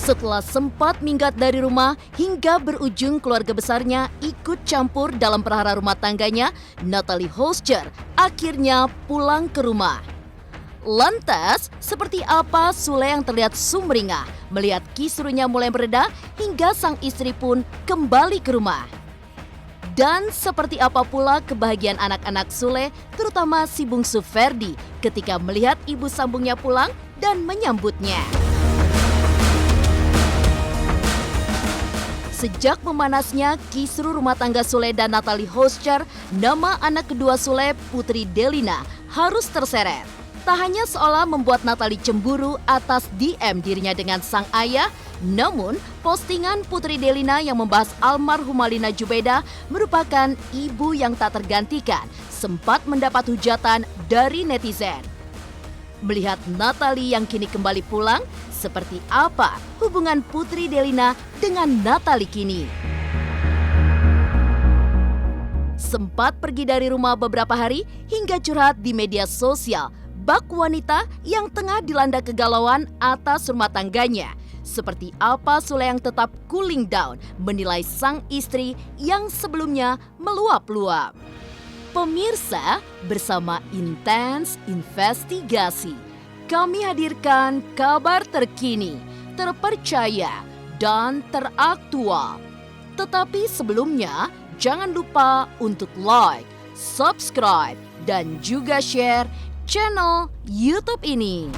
Setelah sempat minggat dari rumah hingga berujung keluarga besarnya ikut campur dalam perhara rumah tangganya, Natalie Hoschar akhirnya pulang ke rumah. Lantas, seperti apa Sule yang terlihat sumringah melihat kisruhnya mulai mereda hingga sang istri pun kembali ke rumah? Dan seperti apa pula kebahagiaan anak-anak Sule, terutama si bungsu Ferdi, ketika melihat ibu sambungnya pulang dan menyambutnya. Sejak memanasnya kisruh rumah tangga Sule dan Natalie Hoschar, nama anak kedua Sule, Putri Delina, harus terseret. Tak hanya seolah membuat Natalie cemburu atas DM dirinya dengan sang ayah, namun postingan Putri Delina yang membahas almarhumah Lina Jubaida merupakan ibu yang tak tergantikan, sempat mendapat hujatan dari netizen. Melihat Natalie yang kini kembali pulang, seperti apa hubungan Putri Delina dengan Natalie kini? Sempat pergi dari rumah beberapa hari hingga curhat di media sosial bak wanita yang tengah dilanda kegalauan atas rumah tangganya. Seperti apa Sule yang tetap cooling down menilai sang istri yang sebelumnya meluap-luap. Pemirsa, bersama Intens Investigasi, kami hadirkan kabar terkini, terpercaya, dan teraktual. Tetapi sebelumnya, jangan lupa untuk like, subscribe, dan juga share channel YouTube ini.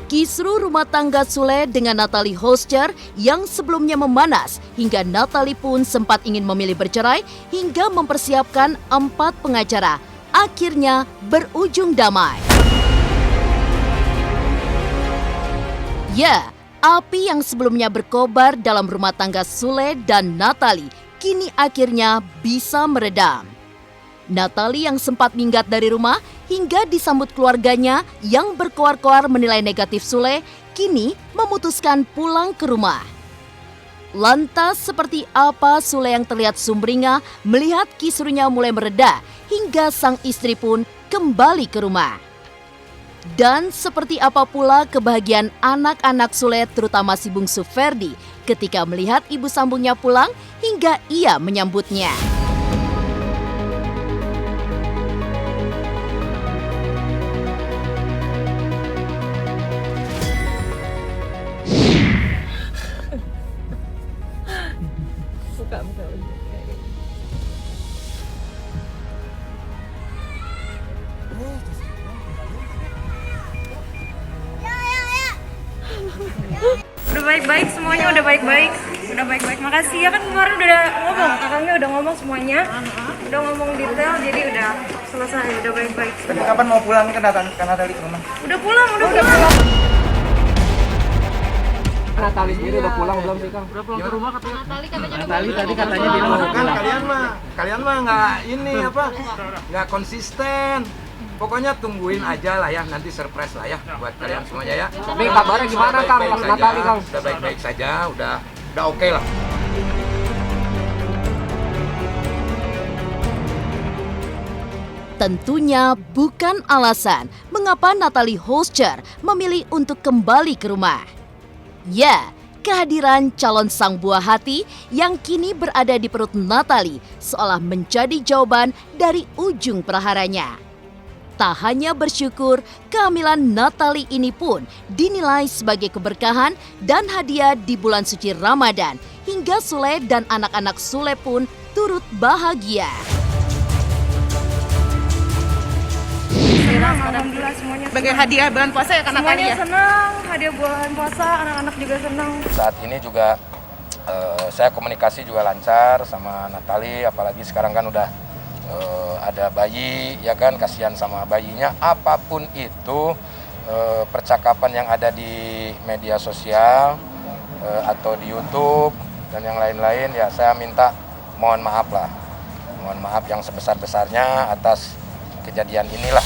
Kisruh rumah tangga Sule dengan Natalie Hoschar yang sebelumnya memanas hingga Natalie pun sempat ingin memilih bercerai hingga mempersiapkan 4 pengacara, akhirnya berujung damai. Ya, api yang sebelumnya berkobar dalam rumah tangga Sule dan Natalie kini akhirnya bisa meredam. Natalie yang sempat minggat dari rumah hingga disambut keluarganya yang berkoar-koar menilai negatif Sule, kini memutuskan pulang ke rumah. Lantas seperti apa Sule yang terlihat sumringah melihat kisruhnya mulai mereda hingga sang istri pun kembali ke rumah? Dan seperti apa pula kebahagiaan anak-anak Sule terutama si bungsu Ferdi ketika melihat ibu sambungnya pulang hingga ia menyambutnya? Udah baik-baik semuanya, udah baik-baik. Makasih ya, kan kemarin udah ngomong, kakaknya udah ngomong semuanya, udah ngomong detail, jadi udah selesai, udah baik-baik. Tapi kapan mau pulang ke Natalie ke rumah? Udah pulang. Natalie sendiri udah pulang belum sih, Kang? Udah pulang ke rumah katanya. Natalie tadi katanya bilang mau pulang. Kalian mah nggak konsisten. Pokoknya tungguin aja lah ya, nanti surprise lah ya buat kalian semuanya ya. Tapi kabarnya gimana, Kang? Natalie, Kang? Udah baik-baik saja, udah oke lah. Tentunya bukan alasan mengapa Natalie Hoschar memilih untuk kembali ke rumah. Ya, kehadiran calon sang buah hati yang kini berada di perut Natalie seolah menjadi jawaban dari ujung perharanya. Tak hanya bersyukur, kehamilan Natalie ini pun dinilai sebagai keberkahan dan hadiah di bulan suci Ramadan, hingga Sule dan anak-anak Sule pun turut bahagia. Senang, alhamdulillah semuanya. Sebagai hadiah bulan puasa ya, karena Semuanya senang, hadiah bulan puasa, anak-anak juga senang. Saat ini juga saya komunikasi juga lancar sama Natalie, apalagi sekarang kan udah ada bayi, ya kan, kasihan sama bayinya. Apapun itu percakapan yang ada di media sosial atau di YouTube dan yang lain-lain, ya saya minta mohon maaf lah. Mohon maaf yang sebesar-besarnya atas kejadian inilah.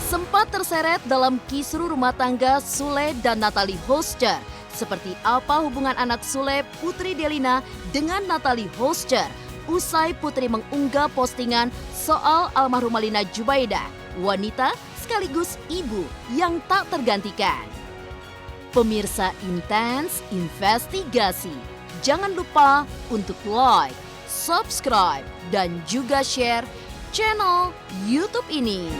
Sempat terseret dalam kisru rumah tangga Sule dan Natalie Hoster. Seperti apa hubungan anak Sule, Putri Delina, dengan Natalie Hoster usai Putri mengunggah postingan soal almarhumah Lina Jubaida, wanita sekaligus ibu yang tak tergantikan. Pemirsa Intens Investigasi, jangan lupa untuk like, subscribe, dan juga share channel YouTube ini.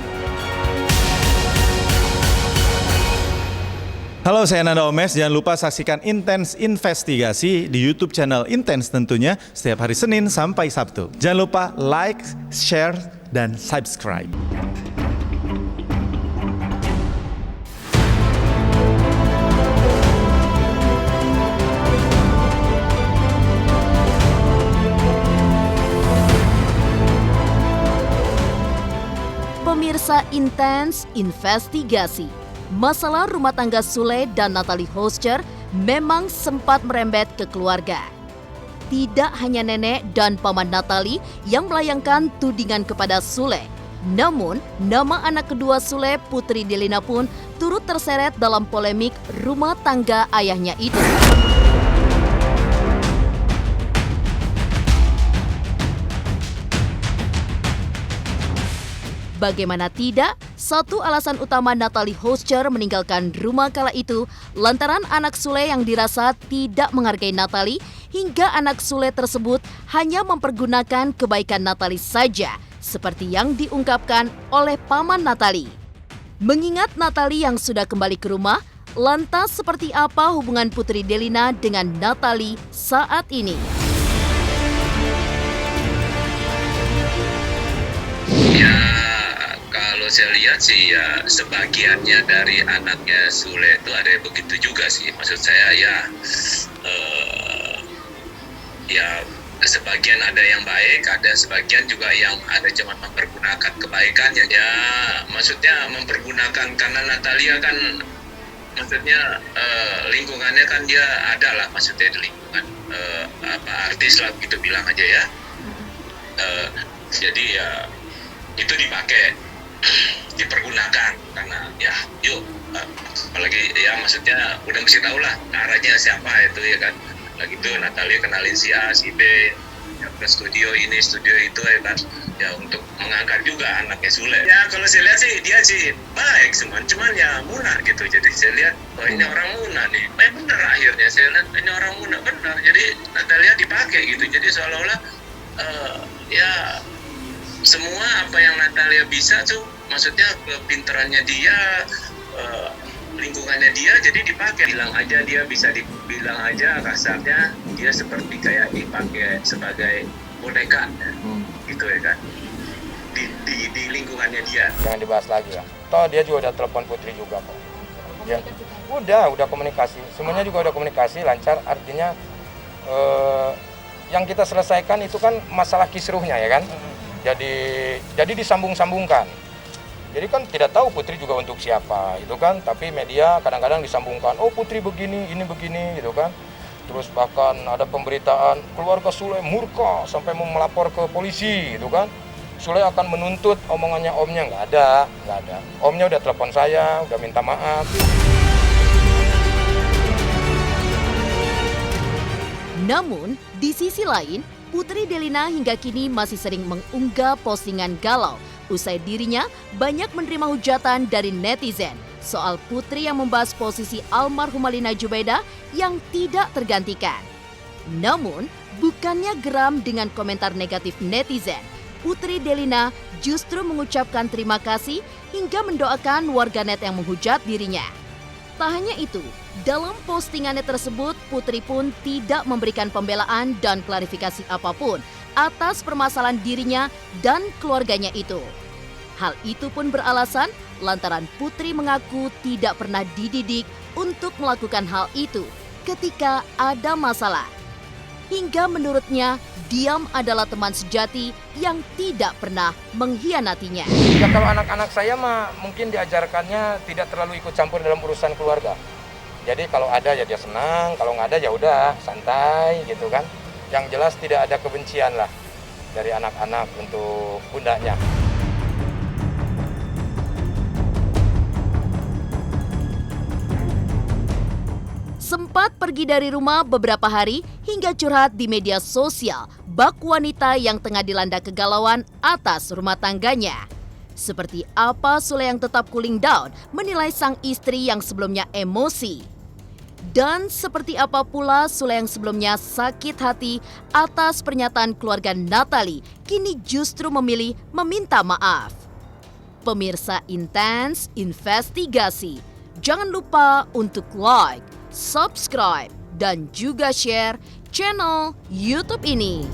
Halo, saya Nanda Omes. Jangan lupa saksikan Intens Investigasi di YouTube channel Intens tentunya setiap hari Senin sampai Sabtu. Jangan lupa like, share, dan subscribe. Pemirsa Intens Investigasi, masalah rumah tangga Sule dan Natalie Hoster memang sempat merembet ke keluarga. Tidak hanya nenek dan paman Natalie yang melayangkan tudingan kepada Sule, namun nama anak kedua Sule, Putri Delina, pun turut terseret dalam polemik rumah tangga ayahnya itu. Bagaimana tidak, satu alasan utama Natalie Hoster meninggalkan rumah kala itu lantaran anak Sule yang dirasa tidak menghargai Natalie, hingga anak Sule tersebut hanya mempergunakan kebaikan Natalie saja, seperti yang diungkapkan oleh paman Natalie. Mengingat Natalie yang sudah kembali ke rumah, lantas seperti apa hubungan Putri Delina dengan Natalie saat ini? Kalau saya lihat sih ya sebagiannya dari anaknya Sule itu ada yang begitu juga sih. Maksud saya ya sebagian ada yang baik, ada sebagian juga yang ada cuma mempergunakan kebaikannya. Ya maksudnya mempergunakan karena Natalia kan maksudnya lingkungannya kan dia ada lah, maksudnya di lingkungan artis lah gitu bilang aja ya. Jadi ya itu dipakai, dipergunakan karena ya yuk apalagi ya maksudnya udah mesti tahu lah arahnya siapa itu ya kan. Lagi itu Natalia kenalin si A si B ya, ke studio ini studio itu ya kan, ya untuk mengangkat juga anaknya Sule. Ya kalau saya lihat sih dia sih baik cuman ya Muna gitu. Jadi saya lihat oh ini orang Muna nih, bener akhirnya saya lihat ini orang Muna bener. Jadi Natalia dipakai gitu, jadi seolah-olah ya semua apa yang Natalia bisa tuh, maksudnya kepintarannya dia, lingkungannya dia, jadi dipakai. Bilang aja dia bisa dibilang aja kasarnya dia seperti kayak dipakai sebagai boneka, gitu ya kan? Di lingkungannya dia. Jangan dibahas lagi ya. Toh dia juga udah telepon Putri juga kok. Ya, udah komunikasi. Semuanya juga udah komunikasi lancar. Artinya yang kita selesaikan itu kan masalah kisruhnya ya kan. Jadi disambung-sambungkan. Jadi kan tidak tahu Putri juga untuk siapa itu kan, tapi media kadang-kadang disambungkan. Oh Putri begini, ini begini gitu kan. Terus bahkan ada pemberitaan keluarga Sule murka sampai mau melapor ke polisi gitu kan. Sule akan menuntut omongannya omnya, nggak ada. Omnya udah telepon saya, udah minta maaf. Namun, di sisi lain, Putri Delina hingga kini masih sering mengunggah postingan galau usai dirinya banyak menerima hujatan dari netizen soal Putri yang membahas posisi almarhumah Lina Jubaida yang tidak tergantikan. Namun, bukannya geram dengan komentar negatif netizen, Putri Delina justru mengucapkan terima kasih hingga mendoakan warganet yang menghujat dirinya. Tak hanya itu, dalam postingannya tersebut, Putri pun tidak memberikan pembelaan dan klarifikasi apapun atas permasalahan dirinya dan keluarganya itu. Hal itu pun beralasan lantaran Putri mengaku tidak pernah dididik untuk melakukan hal itu, ketika ada masalah. Hingga menurutnya, diam adalah teman sejati yang tidak pernah mengkhianatinya. Ya kalau anak-anak saya mah mungkin diajarkannya tidak terlalu ikut campur dalam urusan keluarga. Jadi kalau ada ya dia senang, kalau nggak ada ya udah santai gitu kan. Yang jelas tidak ada kebencian lah dari anak-anak untuk bundanya. Sempat pergi dari rumah beberapa hari hingga curhat di media sosial bak wanita yang tengah dilanda kegalauan atas rumah tangganya. Seperti apa Sule yang tetap cooling down menilai sang istri yang sebelumnya emosi. Dan seperti apa pula Sule yang sebelumnya sakit hati atas pernyataan keluarga Natalie kini justru memilih meminta maaf. Pemirsa Intens Investigasi, jangan lupa untuk like, subscribe, dan juga share channel YouTube ini.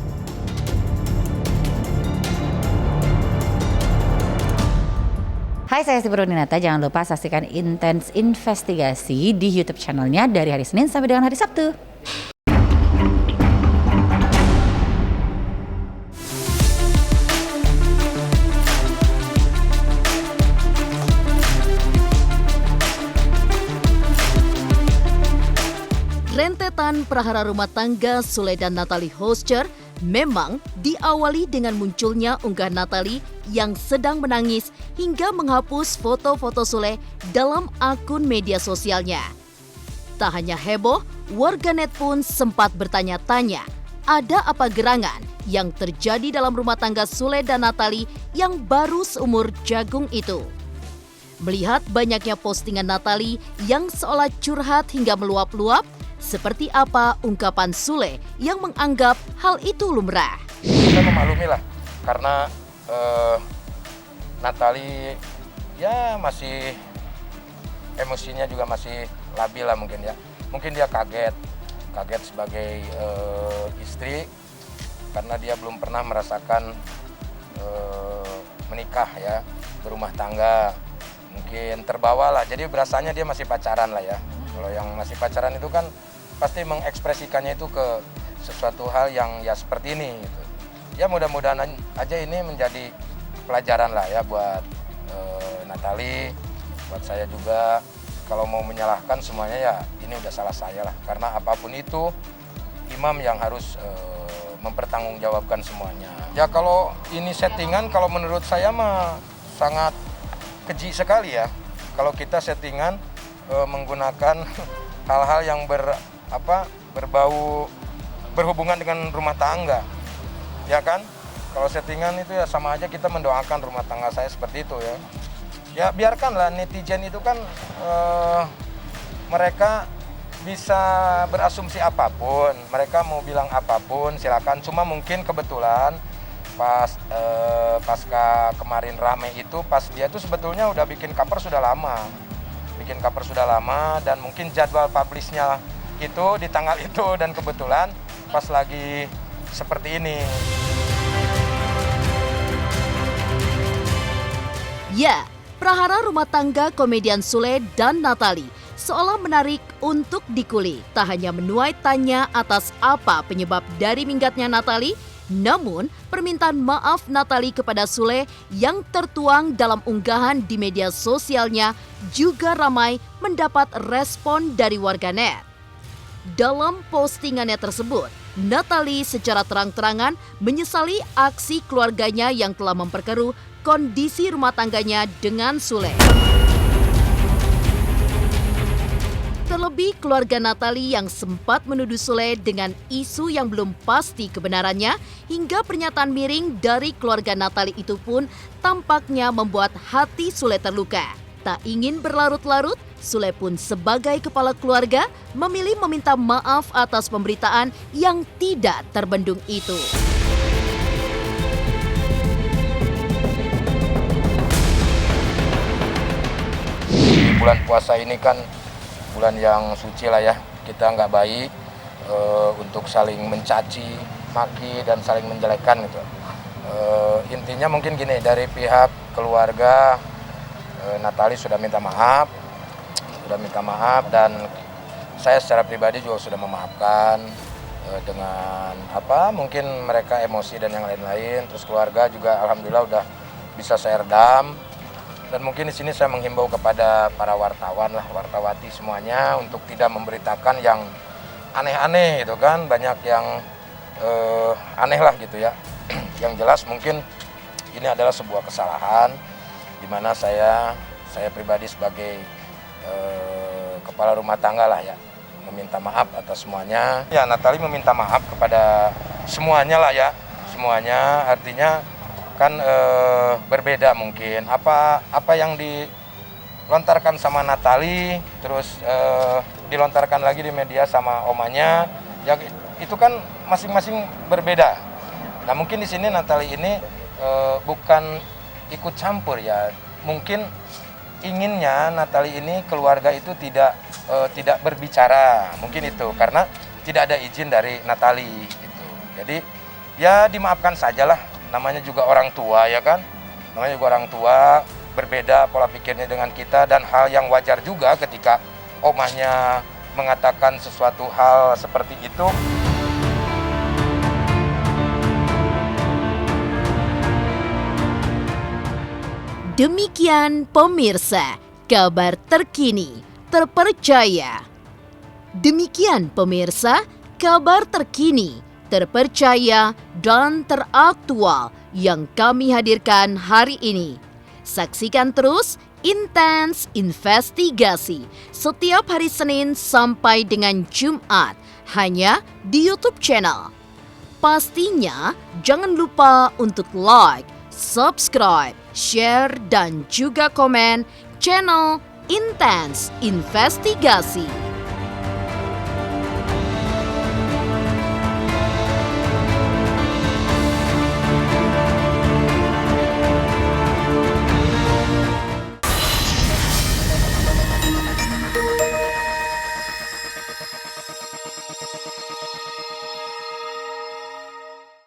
Hai, saya Siti Purwodinata. Jangan lupa saksikan Intens Investigasi di YouTube channelnya dari hari Senin sampai dengan hari Sabtu. Rentetan prahara rumah tangga Sule dan Natalie Hoscher memang diawali dengan munculnya unggahan Natalie yang sedang menangis hingga menghapus foto-foto Sule dalam akun media sosialnya. Tak hanya heboh, warganet pun sempat bertanya-tanya, ada apa gerangan yang terjadi dalam rumah tangga Sule dan Natalie yang baru seumur jagung itu. Melihat banyaknya postingan Natalie yang seolah curhat hingga meluap-luap, seperti apa ungkapan Sule yang menganggap hal itu lumrah? Saya memaklumi lah, karena Natalie ya masih emosinya juga masih labil lah mungkin ya. Mungkin dia kaget sebagai istri karena dia belum pernah merasakan menikah ya, berumah tangga. Mungkin terbawa lah, jadi berasanya dia masih pacaran lah ya. Kalau yang masih pacaran itu kan pasti mengekspresikannya itu ke sesuatu hal yang ya seperti ini gitu. Ya mudah-mudahan aja ini menjadi pelajaran lah ya buat Natalie, buat saya juga. Kalau mau menyalahkan semuanya ya ini udah salah saya lah, karena apapun itu imam yang harus mempertanggungjawabkan semuanya. Ya kalau ini settingan, kalau menurut saya mah sangat keji sekali ya kalau kita settingan menggunakan hal-hal yang berbau berhubungan dengan rumah tangga, ya kan? Kalau settingan itu ya sama aja kita mendoakan rumah tangga saya seperti itu ya. Ya biarkanlah netizen itu kan mereka bisa berasumsi apapun, mereka mau bilang apapun silakan. Cuma mungkin kebetulan pasca kemarin rame itu, pas dia tuh sebetulnya udah bikin cover sudah lama. Dan mungkin jadwal publishnya itu di tanggal itu dan kebetulan pas lagi seperti ini. Ya, prahara rumah tangga komedian Sule dan Natalie seolah menarik untuk dikulik. Tak hanya menuai tanya atas apa penyebab dari minggatnya Natalie, namun permintaan maaf Natalie kepada Sule yang tertuang dalam unggahan di media sosialnya juga ramai mendapat respon dari warganet. Dalam postingannya tersebut, Natalie secara terang-terangan menyesali aksi keluarganya yang telah memperkeruh kondisi rumah tangganya dengan Sule. Terlebih keluarga Natalie yang sempat menuduh Sule dengan isu yang belum pasti kebenarannya, hingga pernyataan miring dari keluarga Natalie itu pun tampaknya membuat hati Sule terluka. Tak ingin berlarut-larut, Sule pun sebagai kepala keluarga memilih meminta maaf atas pemberitaan yang tidak terbendung itu. Bulan puasa ini kan bulan yang suci lah ya, kita nggak baik untuk saling mencaci, maki, dan saling menjelekkan gitu. Intinya mungkin gini, dari pihak keluarga Natalie sudah minta maaf dan saya secara pribadi juga sudah memaafkan dengan mungkin mereka emosi dan yang lain-lain. Terus keluarga juga alhamdulillah udah bisa saya redam. Dan mungkin di sini saya menghimbau kepada para wartawan lah, wartawati semuanya untuk tidak memberitakan yang aneh-aneh gitu kan, banyak yang aneh lah gitu ya. Yang jelas mungkin ini adalah sebuah kesalahan di mana saya pribadi sebagai kepala rumah tangga lah ya, meminta maaf atas semuanya. Ya, Natali meminta maaf kepada semuanya lah ya, semuanya artinya kan berbeda mungkin apa yang dilontarkan sama Natali terus dilontarkan lagi di media sama omanya ya, itu kan masing-masing berbeda. Nah mungkin di sini Natali ini bukan ikut campur ya, mungkin inginnya Natali ini keluarga itu tidak berbicara, mungkin itu karena tidak ada izin dari Natali gitu. Jadi ya dimaafkan sajalah. Namanya juga orang tua ya kan, namanya juga orang tua, berbeda pola pikirnya dengan kita dan hal yang wajar juga ketika omahnya mengatakan sesuatu hal seperti itu. Demikian pemirsa, kabar terkini, terpercaya. Demikian pemirsa, kabar terkini, terpercaya, dan teraktual yang kami hadirkan hari ini. Saksikan terus Intens Investigasi setiap hari Senin sampai dengan Jumat hanya di YouTube channel. Pastinya jangan lupa untuk like, subscribe, share, dan juga komen channel Intens Investigasi.